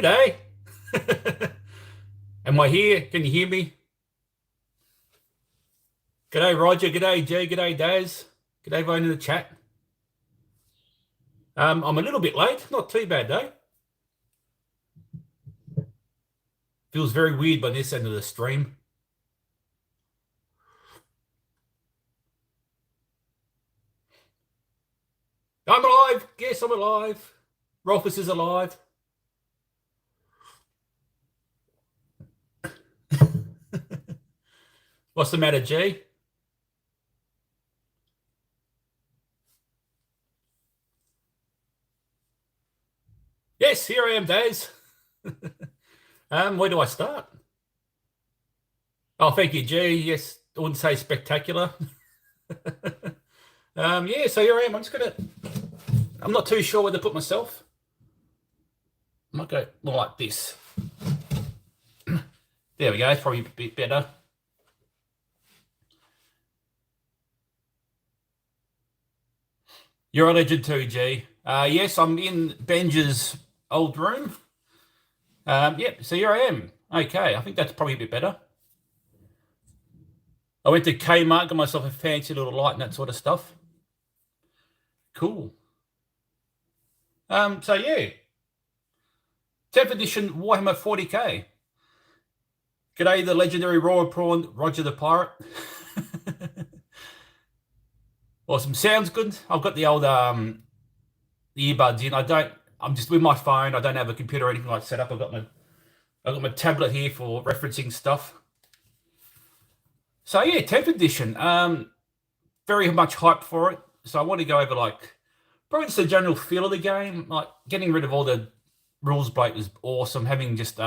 G'day. Am I here? Can you hear me? G'day, Roger. G'day, G. G'day, Daz. G'day, everyone in the chat. I'm a little bit late. Not too bad, though. Feels very weird by this end of the stream. I'm alive. Yes, I'm alive. Rolfus is alive. What's the matter, G? Yes, here I am, Daz. Where do I start? Oh, thank you, G. Yes, I wouldn't say spectacular. Yeah, so here I am. I'm not too sure where to put myself. I might go more like this. There we go. It's probably a bit better. You're a legend too, G. Yes, I'm in Benja's old room. Yep, so here I am. Okay, I think that's probably a bit better. I went to Kmart, got myself a fancy little light and that sort of stuff. Cool. So yeah. 10th edition Warhammer 40k. G'day, the legendary raw prawn, Roger the Pirate. Awesome. Sounds good. I've got the old the earbuds in. I'm just with my phone. I don't have a computer or anything like set up. I've got my tablet here for referencing stuff. So yeah, 10th edition. Very much hyped for it. So I want to go over probably just the general feel of the game. Like getting rid of all the rules bloat was awesome. Having just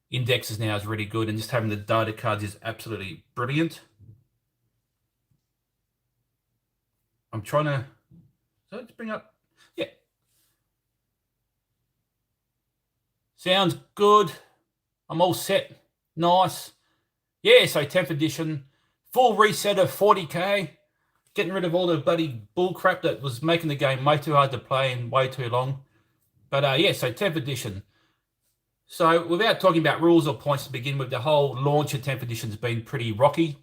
indexes now is really good, and just having the data cards is absolutely brilliant. I'm trying to, so let's bring up, yeah. Sounds good. I'm all set. Nice. Yeah, so 10th edition, full reset of 40k, getting rid of all the bloody bull crap that was making the game way too hard to play and way too long. But yeah, so 10th edition. So without talking about rules or points to begin with, the whole launch of 10th edition has been pretty rocky.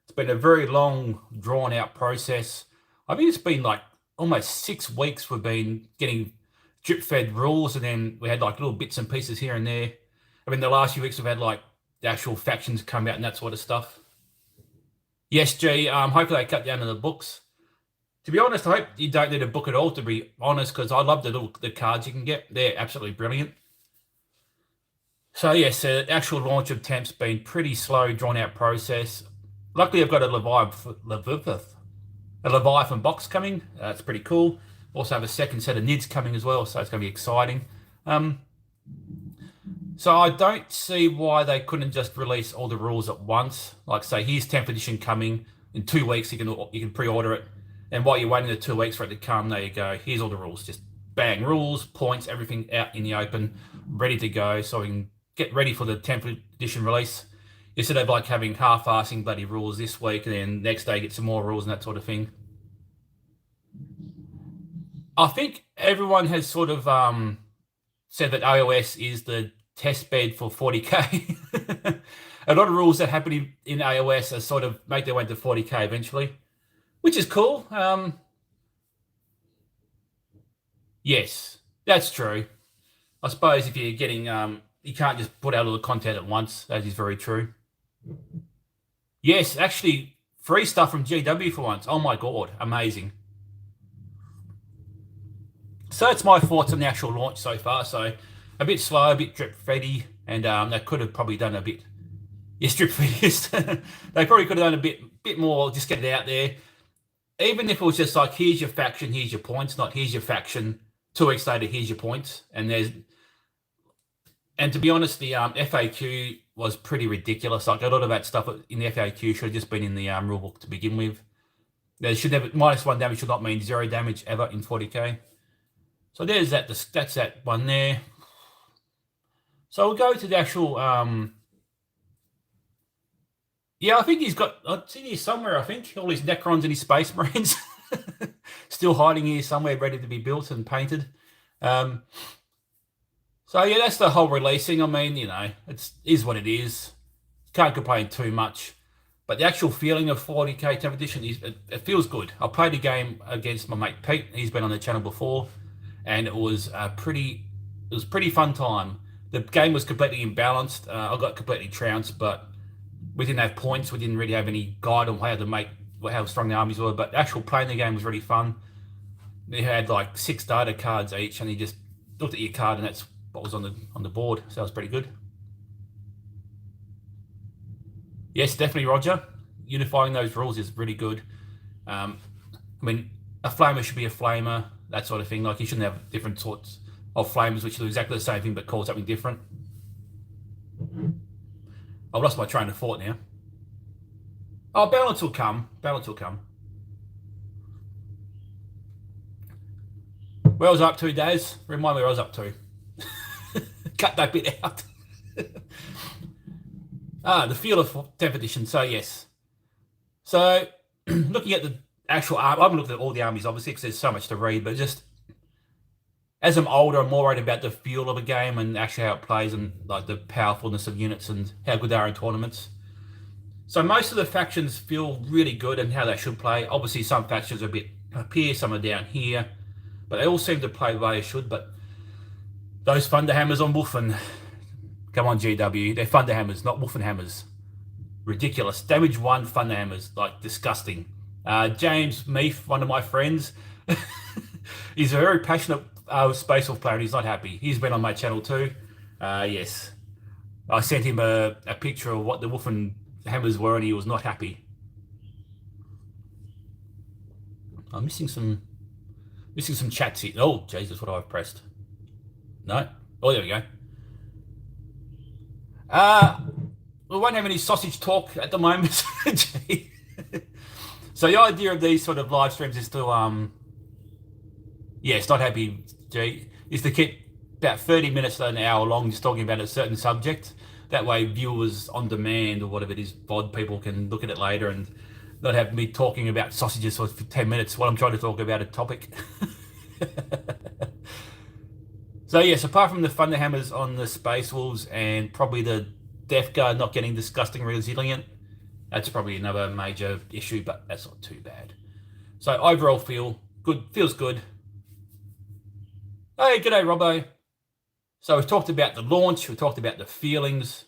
It's been a very long, drawn-out process. I think it's been like almost 6 weeks we've been getting drip-fed rules, and then we had like little bits and pieces here and there. I mean, the last few weeks we've had like the actual factions come out and that sort of stuff. Yes, G, hopefully they cut down on the books. To be honest, I hope you don't need a book at all, to be honest, because I love the cards you can get. They're absolutely brilliant. So yes, the actual launch of 10th's been pretty slow, drawn-out process. Luckily, I've got a Leviathan box coming. That's pretty cool. Also have a second set of NIDs coming as well, so it's going to be exciting. So I don't see why they couldn't just release all the rules at once. Like say, here's 10th edition coming. In 2 weeks, you can pre-order it. And while you're waiting the 2 weeks for it to come, there you go. Here's all the rules. Just bang, rules, points, everything out in the open, ready to go. So we can get ready for the 10th edition release. Instead of like having half-assing bloody rules this week and then next day get some more rules and that sort of thing. I think everyone has sort of said that AOS is the test bed for 40k. A lot of rules that happen in AOS are sort of make their way to 40k eventually, which is cool. Yes, that's true. I suppose if you're getting, you can't just put out all the content at once. That is very true. Yes, actually, free stuff from GW for once. Oh my God, amazing. So that's my thoughts on the actual launch so far. So a bit slow, a bit drip-feddy, and they could have probably done a bit. Yes, drip-feddy. They probably could have done a bit more, just get it out there. Even if it was just like, here's your faction, here's your points, not here's your faction, 2 weeks later, here's your points. And to be honest, the FAQ was pretty ridiculous. Like a lot of that stuff in the FAQ should have just been in the rulebook to begin with. There should never, -1 damage should not mean 0 damage ever in 40k. So there's that. That's that one there. So we'll go to the actual. Yeah, I think he's got. It's in here somewhere. I think all his Necrons and his Space Marines still hiding here somewhere, ready to be built and painted. So yeah, that's the whole releasing. I mean, you know, is what it is. Can't complain too much. But the actual feeling of 40k 10th edition it feels good. I played a game against my mate Pete. He's been on the channel before, and it was pretty fun time. The game was completely imbalanced. I got completely trounced, but we didn't have points. We didn't really have any guide on how strong the armies were. But actual playing the game was really fun. They had like 6 data cards each, and you just looked at your card, and that's what was on the board. So that was pretty good. Yes, definitely, Roger. Unifying those rules is really good. I mean, a flamer should be a flamer, that sort of thing. Like, you shouldn't have different sorts of flamers which do exactly the same thing but call something different. I've lost my train of thought now. Oh, balance will come. Balance will come. Where I was up to, Daz? Remind me where I was up to. Cut that bit out. The feel of 10th edition. So, yes. So, looking at the actual army, I haven't looked at all the armies, obviously, because there's so much to read, but just as I'm older, I'm more worried about the feel of a game and actually how it plays and like the powerfulness of units and how good they are in tournaments. So most of the factions feel really good and how they should play. Obviously, some factions are a bit up here, some are down here, but they all seem to play the way they should. But those Thunderhammers on Wolfen, come on, GW, they're Thunderhammers, not Wolfenhammers. Ridiculous. Damage 1 Thunderhammers, like disgusting. James Meath, one of my friends, he's a very passionate Space Wolf player, and he's not happy. He's been on my channel too. Yes. I sent him a picture of what the Wolfenhammers were, and he was not happy. I'm missing some chats here. Oh, Jesus, what have I pressed? No? Oh, there we go. We won't have any sausage talk at the moment. So the idea of these sort of live streams is to it's not happy, G, is to keep about 30 minutes to an hour long just talking about a certain subject. That way viewers on demand or whatever it is, VOD people can look at it later and not have me talking about sausages for 10 minutes while I'm trying to talk about a topic. So yes, apart from the Thunderhammers on the Space Wolves and probably the Death Guard not getting disgusting resilient, that's probably another major issue, but that's not too bad. So overall feels good. Hey, g'day, Robbo. So we've talked about the launch, we've talked about the feelings.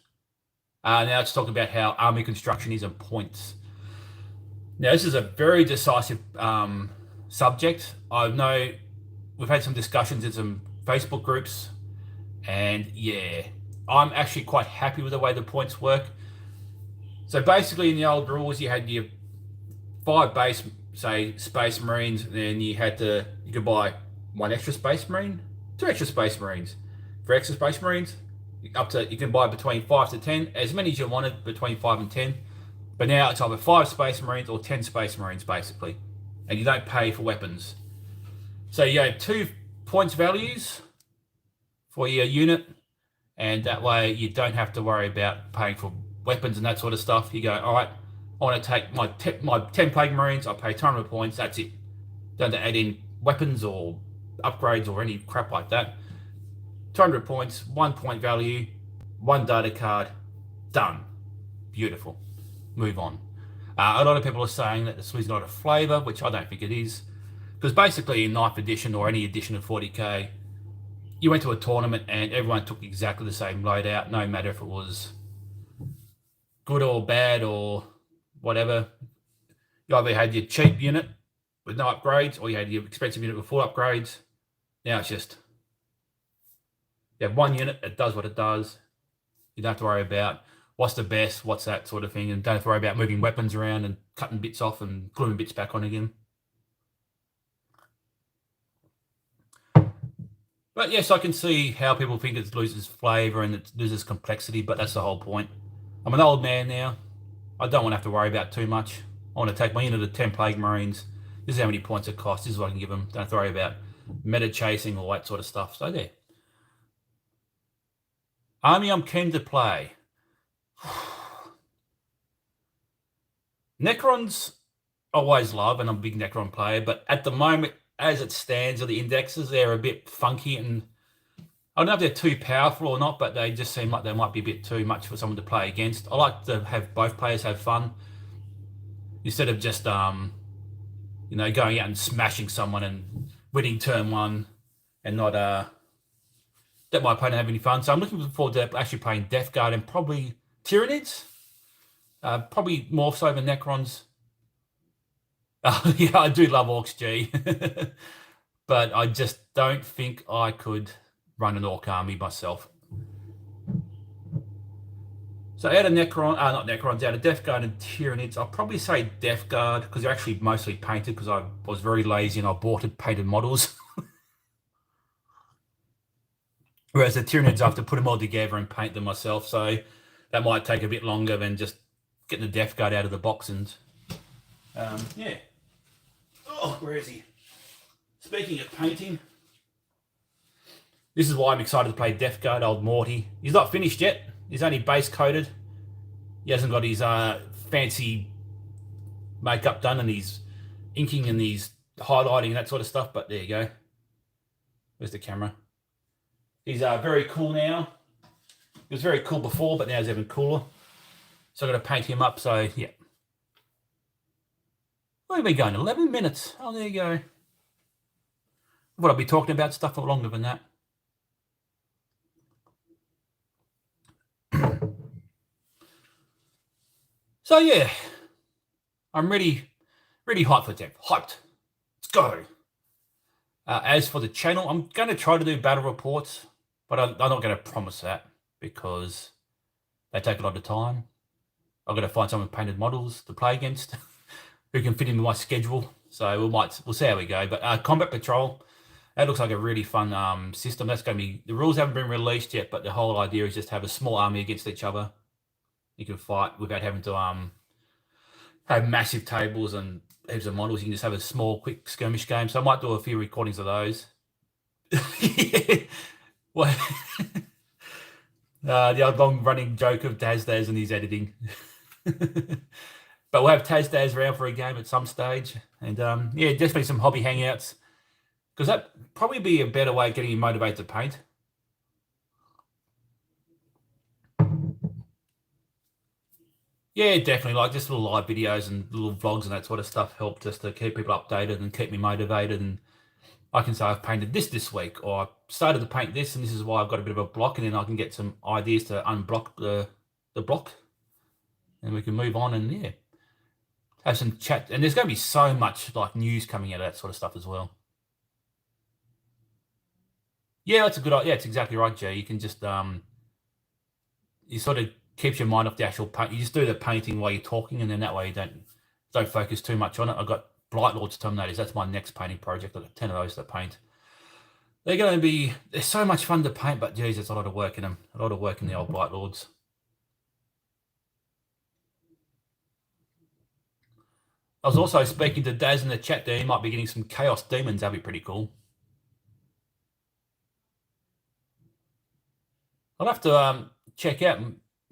Now let's talk about how army construction is and points. Now this is a very decisive subject. I know we've had some discussions in some Facebook groups, and yeah, I'm actually quite happy with the way the points work. So basically in the old rules, you had your 5 base, say, Space Marines, and then you could buy 1 extra Space Marine, 2 extra Space Marines. For extra Space Marines, you can buy between 5 to 10, as many as you wanted, between 5 and 10. But now it's either 5 Space Marines or 10 Space Marines, basically. And you don't pay for weapons. So you have 2 points values for your unit, and that way you don't have to worry about paying for weapons and that sort of stuff. You go, all right, I want to take my 10 Plague Marines, I pay 200 points, that's it. Don't have to add in weapons or upgrades or any crap like that. 200 points, 1 point value, 1 data card, done. Beautiful. Move on. A lot of people are saying that this was not a flavor, which I don't think it is. Because basically in 9th edition or any edition of 40k, you went to a tournament and everyone took exactly the same loadout, no matter if it was good or bad or whatever. You either had your cheap unit with no upgrades or you had your expensive unit with full upgrades. Now it's just, you have 1 unit, it does what it does. You don't have to worry about what's the best, what's that sort of thing, and don't have to worry about moving weapons around and cutting bits off and gluing bits back on again. But yes, I can see how people think it loses flavour and it loses complexity, but that's the whole point. I'm an old man now. I don't want to have to worry about too much. I want to take my unit of 10 Plague Marines. This is how many points it costs. This is what I can give them. Don't have to worry about meta chasing, all that sort of stuff. So there. Army I'm keen to play. Necrons I always love, and I'm a big Necron player, but at the moment, as it stands, or the indexes, they're a bit funky, and I don't know if they're too powerful or not, but they just seem like they might be a bit too much for someone to play against. I like to have both players have fun instead of just going out and smashing someone and winning turn one and not let my opponent have any fun. So I'm looking forward to actually playing Death Guard and probably Tyranids. Probably more so than Necrons. Yeah, I do love Orcs G. But I just don't think I could run an Orc army myself. So out of not Necrons, out of Death Guard and Tyranids, I'll probably say Death Guard because they're actually mostly painted because I was very lazy and I bought painted models. Whereas the Tyranids, I have to put them all together and paint them myself. So that might take a bit longer than just getting the Death Guard out of the box. And yeah. Oh, where is he? Speaking of painting, this is why I'm excited to play Death Guard, old Morty. He's not finished yet. He's only base coated. He hasn't got his fancy makeup done and he's inking and he's highlighting and that sort of stuff. But there you go. Where's the camera? He's very cool now. He was very cool before, but now he's even cooler. So I'm going to paint him up. So, yeah. Where have we been going? 11 minutes. Oh, there you go. What I'll be talking about stuff for longer than that. So, yeah. I'm really hyped for Depth. Hyped. Let's go. As for the channel, I'm going to try to do battle reports, but I'm not going to promise that because they take a lot of time. I've got to find someone with painted models to play against who can fit into my schedule. So we'll see how we go. But Combat Patrol, that looks like a really fun system. That's going to be, the rules haven't been released yet, but the whole idea is just have a small army against each other. You can fight without having to have massive tables and heaps of models. You can just have a small, quick skirmish game. So I might do a few recordings of those. Yeah. Well, the old long-running joke of Tazdaz and his editing. But we'll have Tazdaz around for a game at some stage. And yeah, definitely some hobby hangouts. Because that probably be a better way of getting you motivated to paint. Yeah, definitely. Like just little live videos and little vlogs and that sort of stuff help just to keep people updated and keep me motivated. And I can say I've painted this week, or I started to paint this, and this is why I've got a bit of a block, and then I can get some ideas to unblock the block, and we can move on and yeah, have some chat. And there's going to be so much like news coming out of that sort of stuff as well. Yeah, that's a good idea. Yeah, it's exactly right, Jay. You can just you sort of keeps your mind off the actual paint. You just do the painting while you're talking, and then that way you don't focus too much on it. I've got Blightlord's Terminators. That's my next painting project. I've got 10 of those to paint. They're so much fun to paint, but geez, there's a lot of work in them. A lot of work in the old Blightlords. I was also speaking to Daz in the chat there. He might be getting some Chaos Demons. That'd be pretty cool. I'll have to check out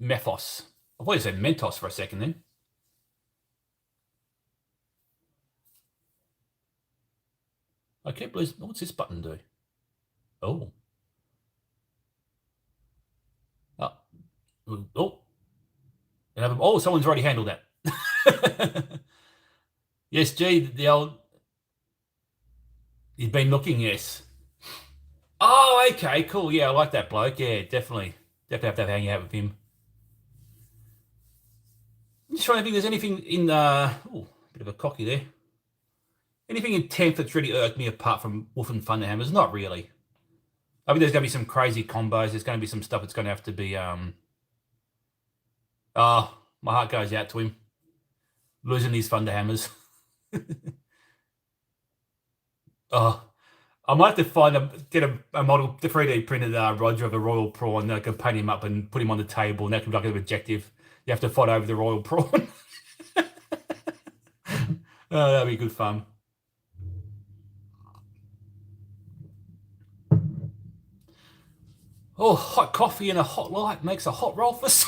Mephos. I thought you said Mentos for a second then. I keep losing. What's this button do? Oh. Oh. Oh, someone's already handled that. Yes, G, the old... He's been looking, yes. Oh, okay, cool. Yeah, I like that bloke. Yeah, definitely. Definitely have to hang out with him. I'm just trying to think if there's anything in... Oh, bit of a cocky there. Anything in 10th that's really irked me apart from Wolf and Thunderhammers? Not really. I think there's going to be some crazy combos. There's going to be some stuff that's going to have to be... Oh, my heart goes out to him. Losing these Thunderhammers. Oh, I might have to get a model, the 3D printed Roger of the Royal Prawn. I can paint him up and put him on the table, and that can be like an objective. You have to fight over the Royal Prawn. Oh, that'd be good fun. Oh, hot coffee and a hot light makes a hot Rolfus.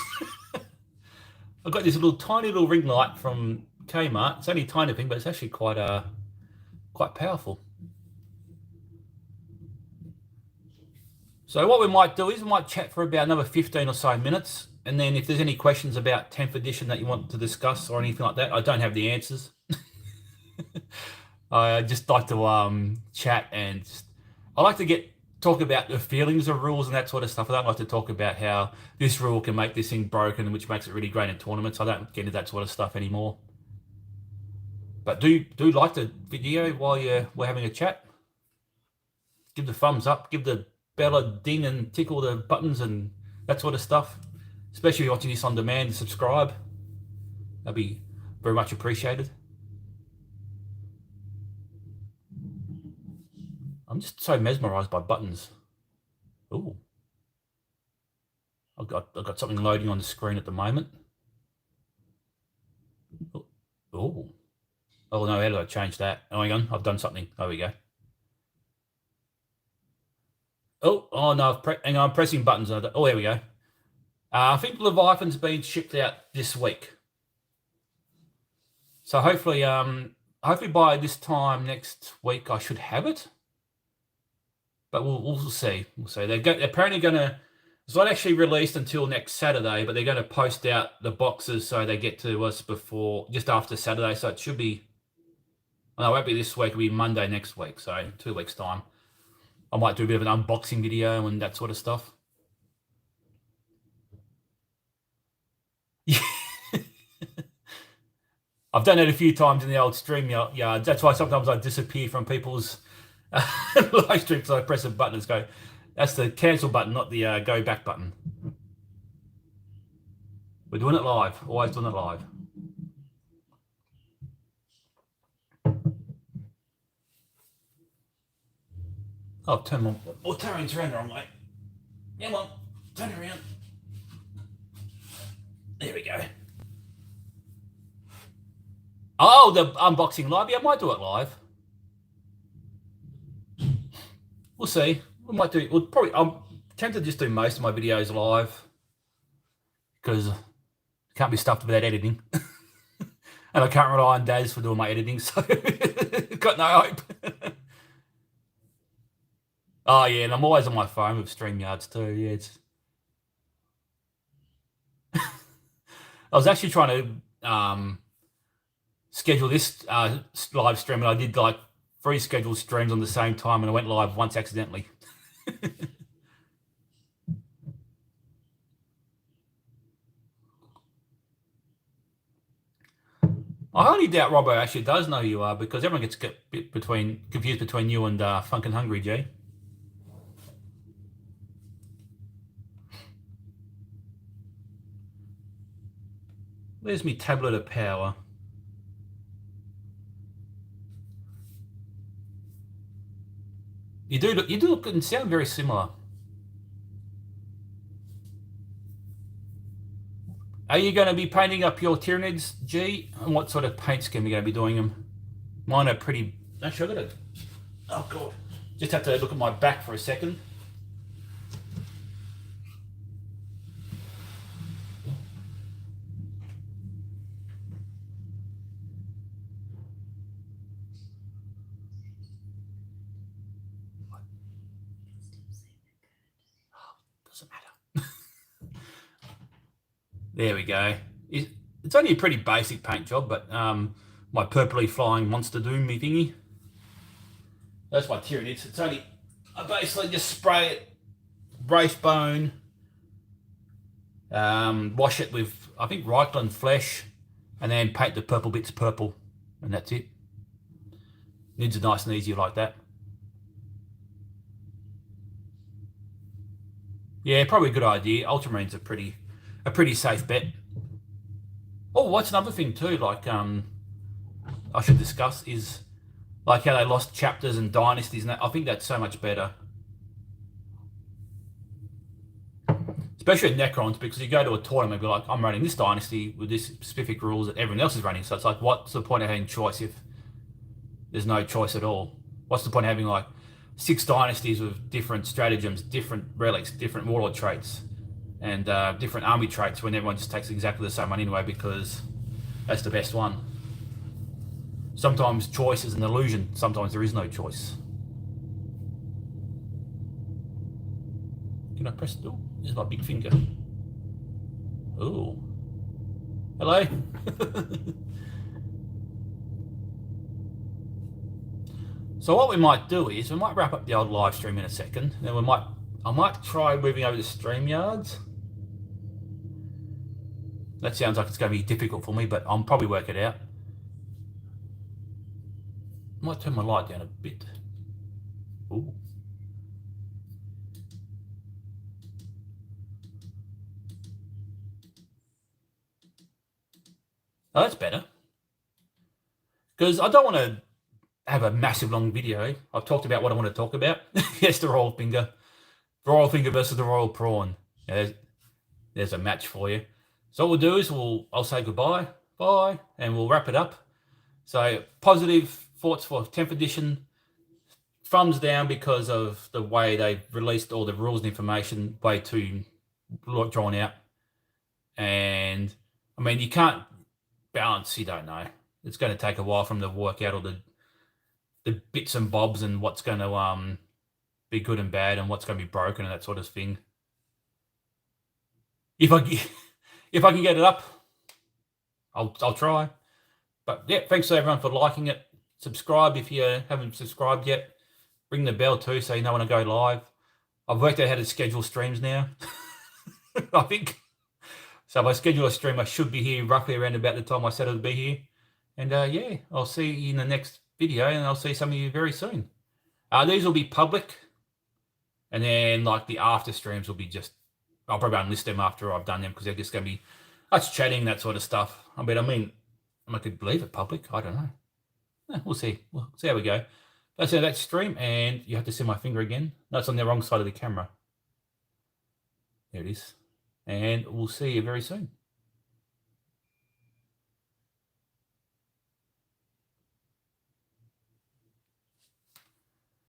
I've got this tiny little ring light from Kmart. It's only a tiny thing, but it's actually quite powerful. So what we might do is we might chat for about another 15 or so minutes. And then if there's any questions about 10th edition that you want to discuss or anything like that, I don't have the answers. I just like to chat and I like to talk about the feelings of rules and that sort of stuff. I don't like to talk about how this rule can make this thing broken, which makes it really great in tournaments. I don't get into that sort of stuff anymore. But do like the video while we're having a chat. Give the thumbs up, give the bell a ding and tickle the buttons and that sort of stuff. Especially if you're watching this on demand, subscribe. That'd be very much appreciated. I'm just so mesmerized by buttons. Ooh. I've got something loading on the screen at the moment. Oh. Oh no, how do I change that? Oh, hang on, I've done something. There we go. Oh no, hang on, I'm pressing buttons. Oh, there we go. I think Leviathan's been shipped out this week. So hopefully by this time next week I should have it. But we'll see. We'll see. They're apparently going to. It's not actually released until next Saturday, but they're going to post out the boxes so they get to us just after Saturday. So it should be. No, it won't be this week. It'll be Monday next week. So 2 weeks time. I might do a bit of an unboxing video and that sort of stuff. Yeah. I've done it a few times in the old stream yard. That's why sometimes I disappear from people's live stream because I press a button and go. That's the cancel button, not the go back button. We're doing it live. Always doing it live. Oh, turn around the wrong way. Come on, turn around. There we go. Oh, the unboxing live. Yeah, I might do it live. We'll see. We might do. We'll probably. I'm tempted to just do most of my videos live because I can't be stuffed without editing, and I can't rely on Daz for doing my editing. So got no hope. Oh yeah, and I'm always on my phone with StreamYards too. Yeah, it's. I was actually trying to schedule this live stream, and I did like 3 scheduled streams on the same time, and I went live once accidentally. I only doubt Robbo actually does know who you are because everyone gets confused between you and Funk and Hungry G. Where's my tablet of power? You do look and sound very similar. Are you going to be painting up your Tyranids, G? And what sort of paint scheme are you going to be doing them? Mine are pretty. Actually, I've got to. Oh god! Just have to look at my back for a second. Doesn't matter. There we go. It's only a pretty basic paint job, but my purpley flying monster doom me thingy. That's my Tyranids. It's only I basically just spray it, brace bone, wash it with I think Reichland flesh, and then paint the purple bits purple, and that's it. Nids are nice and easy like that. Yeah, probably a good idea. Ultramarines are a pretty safe bet. Oh, what's another thing too? Like I should discuss is like how they lost chapters and dynasties, and that. I think that's so much better, especially at Necrons, because you go to a tournament and be like, I'm running this dynasty with this specific rules that everyone else is running. So it's like, what's the point of having choice if there's no choice at all? What's the point of having like 6 dynasties with different stratagems, different relics, different warlord traits, and different army traits when everyone just takes exactly the same one anyway because that's the best one? Sometimes choice is an illusion. Sometimes there is no choice. Can I press it? Oh, there's my big finger. Oh. Hello. So what we might do is we might wrap up the old live stream in a second. Then I might try moving over to StreamYards. That sounds like it's going to be difficult for me, but I'll probably work it out. Might turn my light down a bit. Ooh. Oh, that's better. Because I don't want to have a massive long video. I've talked about what I want to talk about. Yes, the royal finger. The royal finger versus the royal prawn. Yeah, there's a match for you. So what we'll do is I'll say goodbye, bye, and we'll wrap it up. So positive thoughts for 10th edition. Thumbs down because of the way they've released all the rules and information way too drawn out. And I mean, you can't balance, you don't know. It's going to take a while for them to work out all the bits and bobs and what's going to be good and bad and what's going to be broken and that sort of thing. If I can get it up, I'll try. But yeah, thanks to everyone for liking it. Subscribe if you haven't subscribed yet. Ring the bell too so you know when I go live. I've worked out how to schedule streams now. I think. So if I schedule a stream, I should be here roughly around about the time I said I'd be here. And yeah, I'll see you in the next video, and I'll see some of you very soon. These will be public, and then like the after streams will be just, I'll probably unlist them after I've done them because they're just going to be us chatting, that sort of stuff. I mean, I could believe it public. I don't know. We'll see. We'll see how we go. That's it. That stream, and you have to see my finger again. No, it's on the wrong side of the camera. There it is. And we'll see you very soon.